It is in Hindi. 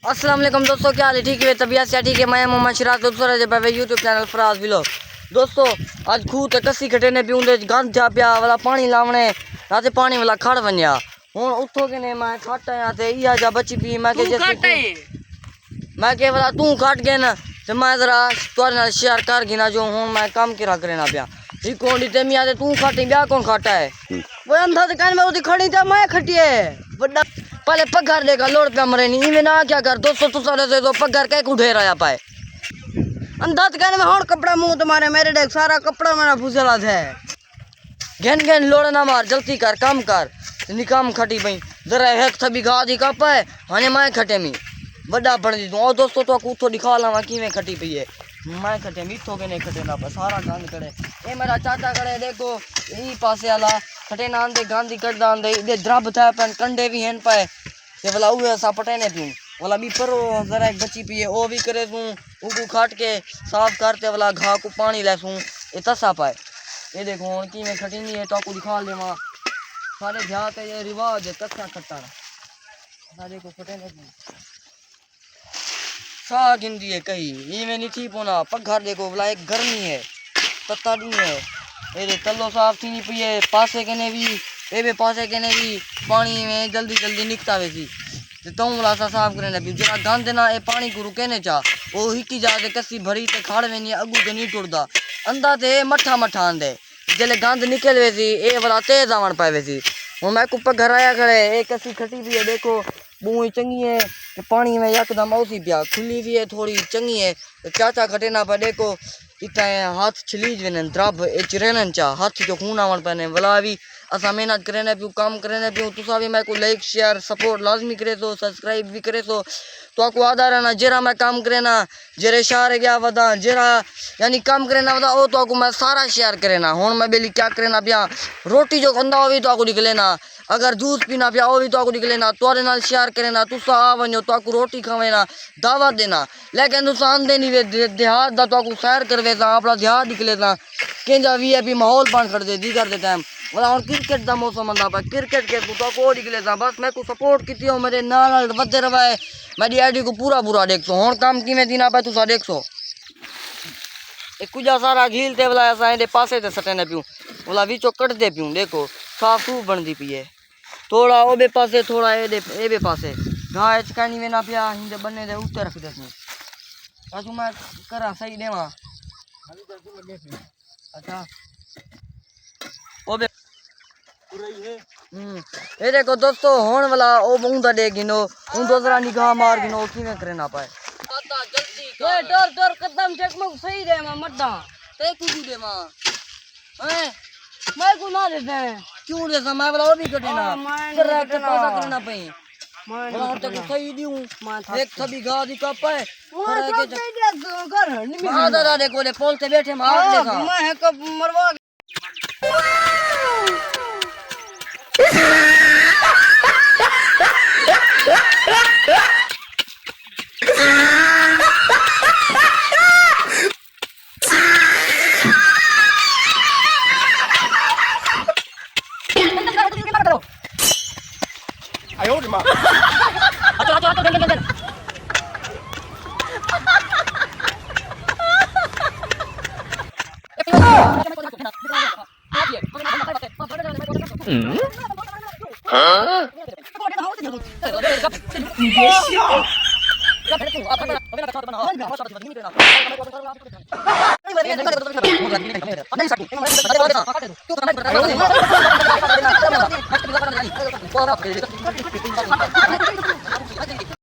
अस्सलाम वालेकुम दोस्तों, क्या हाल है? ठीक है, तबीयत से ठीक है। मैं मोहम्मद शिराज दोस्तों यूट्यूब चैनल फराज व्लॉग। दोस्तों आज खूह ते कसी कटे ने पीऊंदे गंद जा पिया वाला पानी लावने राते पानी वाला खड़ वन्या हुन उठो के ने मैं खट आया ते इया जा बची पी मैं के वाला तू खट गए ना ते मैं जरा तोरे नाल शेयर कर गिना जो हुन मैं काम किरा करना पिया ई कोंडी ते मिया ते तू खटी ब्या कौन खाता है वो अंधा ते कान में उदी खड़ी ते मैं खटी है बड़ा पहले पगार देगा लोड पे मरे नहीं में ना क्या कर दोस्तों तू सारे से तो पगार के कुठे रहा पाए अंधा ते कान में होड़ कपड़ा मुंह तुम्हारे मेरे देख सारा कपड़ा मेरा फुसला है घेन घेन लोड़ ना मार जल्दी कर काम कर निकाम खटी भाई जरा एक थबी गा दी कप है हने मैं खटे मी बड़ा बन दी ओ दोस्तों तो कूथो दिखा लावा किवें खटी पई है मैं खटे मीठो के नहीं खटे ना पर सारा गंद करे ए मेरा चाचा करे देखो ई पासे वाला खटे ना दे गांधी कटदा दे इदे द्रब था पन कंडे भी हैं पाए ते वाला उहे सा पटे ने पी वाला भी पर जरा एक बची पी है ओ भी करे तू उगू खाट के साफ करते वाला घा को पानी लेसू ए तसा पाए ये देखो हुन किवें खटी नहीं है तो को दिखा लेवा सारे जाते ये रिवाज है तसा खटाना सा देखो खटे ने सा गिंदी है कहीं इवें नहीं थी पोना पघर देखो वाला एक गर्मी है तत्ता नहीं है ये तल्लो साफ थी नहीं पी है पासे के ने भी ए पासे के ने भी पानी में जल्दी जल्दी निकता वैसी तो वाला सा साफ करे लगी जरा गंद ना ए पानी को रुके ने चा वो हिकी जाते कसी भरी ते खाड़ में नहीं अगू तो नहीं टुरदा अंधा ते मठा मठा आंदे जले गंद निकल वैसी ए वाला तेज आवन पाए वैसी हूँ मैं कुप्पा घर आया खड़े एक कसी खटी भी है देखो बूई चंगी है कि पानी में यकदम औसी पिया खुली भी है थोड़ी चंगी है चाचा खटे ना पर देखो इतना हाथ छिलीज वेन द्रब ए चिरेन चा हाथ जो खून आवन पैने वाला भी असा मेहनत करे पियो काम करे पियो तुसा भी मैं को लाइक शेयर सपोर्ट लाजमी करे सो सब्सक्राइब भी करे सो तो आपको आधा रहना जेरा मैं काम करे ना जेरे शार गया वदा जेरा यानी काम करे ना वदा ओ तो आपको मैं सारा शेयर करे ना हुन मैं बेली क्या करे ना पिया रोटी जो खंदा हो भी तो आपको निकले ना अगर जूस पीना पिया वो भी तो आपको निकले ना तोरे नाल शेयर करे ना तुसा आ वनो तो आपको रोटी खावे ना दावत देना लेकिन तुसा आंदे नहीं वे देहात दा तो आपको सैर करवे ता अपना देहात निकले ता केंजा वीआईपी माहौल पान कर दे दी कर दे टाइम वाला हुन क्रिकेट दा मौसम आंदा पा क्रिकेट के तो को निकले ता बस मैं को सपोर्ट कीती हो मेरे नाल वधे रवाए मेरी आईडी को पूरा पूरा देखो हुन काम किवें दीना पा तुसा देखो एक कुछ सारा घील ते वाला ऐसा दे पासे ते सटे ने पियो वाला विचो कट दे पियो देखो साफ सूफ बनदी पई है थोड़ा ओ बे पासे थोड़ा ए बे पासे गाय चकानी में ना पिया हिंदे बन्ने दे ऊपर रख देसू आजू मैं करा सही देवा अच्छा ओ बे ये देखो दोस्तों होने वाला ओ बूंदा दे गिनो उन दूसरा निगाह मार गिनो किवें करे ना पाए आता जल्दी ओए डर डर कदम चकमक सही दे मा मड्डा ते कुदू दे मा हैं मैं को ना दे दे क्यों दे समय वाला वो भी कटे ना जरा के पासा करना पई मैं और तो सही दियूं एक थबी गा दी कप है और के घर नहीं हां दादा देखो ले पोल से बैठे मार देखा मैं है कब मरवा 아유 우리 마. 아또 댕댕댕.